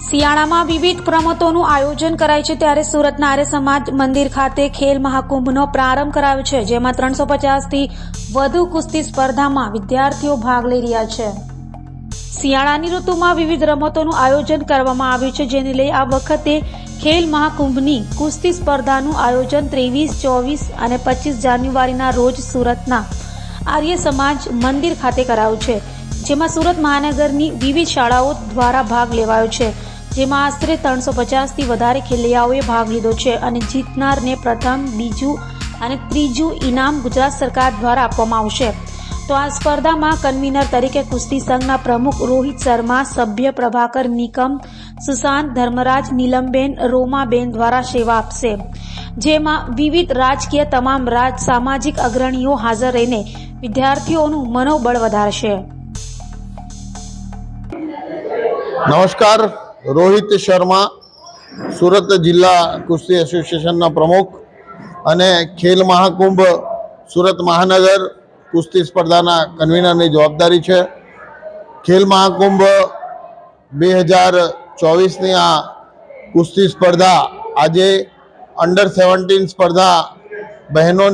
શિયાળામાં વિવિધ રમતોનું આયોજન કરાય છે ત્યારે સુરતના આર્ય સમાજ મંદિર ખાતે ખેલ મહાકુંભનો પ્રારંભ કરાયો છે, જેમાં 350 થી વધુ કુસ્તી સ્પર્ધામાં વિદ્યાર્થીઓ ભાગ લઈ રહ્યા છે। શિયાળાની ઋતુમાં વિવિધ રમતોનું આયોજન કરવામાં આવ્યું છે, જેને લઈ આ વખતે ખેલ મહાકુંભની કુસ્તી સ્પર્ધાનું આયોજન 23, 24 અને 25 જાન્યુઆરીના રોજ સુરતના આર્ય સમાજ મંદિર ખાતે કરાયું છે, જેમાં સુરત મહાનગરની વિવિધ શાળાઓ દ્વારા ભાગ લેવાયો છે, જેમાં આશરે 350 થી વધારે ખેલૈયાઓએ ભાગ લીધો છે અને જીતનારને પ્રથમ, બીજું અને ત્રીજું ઇનામ ગુજરાત સરકાર દ્વારા આપવામાં આવશે। તો આ સ્પર્ધામાં કન્વીનર તરીકે કુસ્તી સંઘના પ્રમુખ રોહિત શર્મા, સભ્ય પ્રભાકર નિકમ, સુશાંત, ધર્મરાજ, નીલમબેન, રોમાબેન દ્વારા સેવા આપશે, જેમાં વિવિધ રાજકીય તમામ સામાજિક અગ્રણીઓ હાજર રહીને વિદ્યાર્થીઓનું મનોબળ વધારશે। नमस्कार, रोहित शर्मा, सूरत जिला कुस्ती एसोसिएशन प्रमुख अने खेल महाकुंभ सूरत महानगर कुस्ती स्पर्धा कन्वीनर की जवाबदारी है। खेल महाकुंभ 2024 आ कुस्ती स्पर्धा आज अंडर 17 स्पर्धा बहनों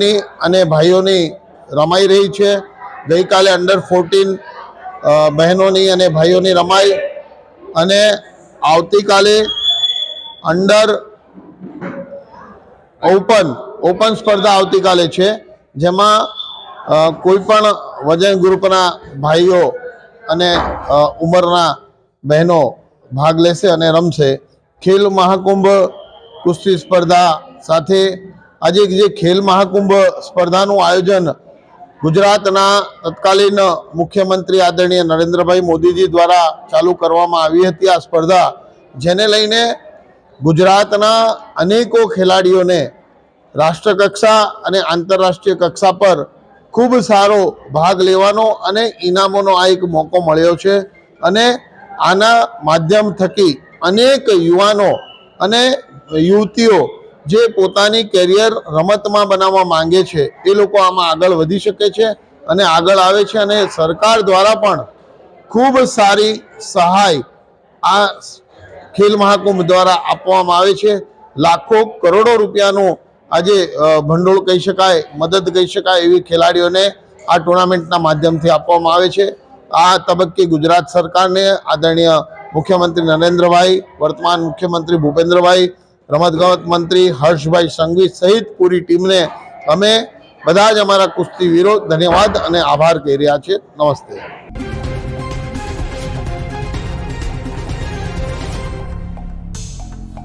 अने भाईओं रमाई रही है। गई काले अंडर 14 बहनों अने भाईओं रमाई अने आवती काले अंडर ओपन स्पर्धा आवती काले छे, जेमा कोईपण वजन ग्रुपना भाईओ अने उमरना बहनों भाग लेशे अने रमशे। खेल महाकुंभ कुस्ती स्पर्धा साथे आज जे खेल महाकुंभ स्पर्धानुं आयोजन गुजरातना तत्कालीन मुख्यमंत्री आदरणीय नरेन्द्रभाई मोदीजी द्वारा चालू करवामां आवी हती। आ स्पर्धा जेने लईने गुजरातना अनेको खेलाड़ीओने राष्ट्रकक्षा अने आंतरराष्ट्रीय कक्षा पर खूब सारो भाग लेवानो अने इनामोनो आ एक मौको मळ्यो छे अने आना माध्यम थकी अनेक युवानो अने युवतीओ जे पोतानी केरियर रमतमां बनाववा मांगे छे ए लोको आमां आगळ वधी शके छे अने आगळ आवे छे अने सरकार द्वारा पण खूब सारी सहाय आ खेल महाकुंभ द्वारा आपवामां आवे छे। लाखों करोड़ों रूपियानुं आजे भंडोळ कही शकाय, मदद कही शकाय एवी खेलाड़ीओने आ टूर्नामेंटना माध्यमथी आपवामां आवे छे। आ तबक्के गुजरात सरकारने आदरणीय मुख्यमंत्री नरेन्द्रभाई, वर्तमान मुख्यमंत्री भूपेन्द्रभाई, रमतगमत मंत्री हर्षभाई संघवी सहित पूरी टीम ने अमे बधा ज अमारा कुस्तीवीरो धन्यवाद अने आभार कही रह्या छे। नमस्ते।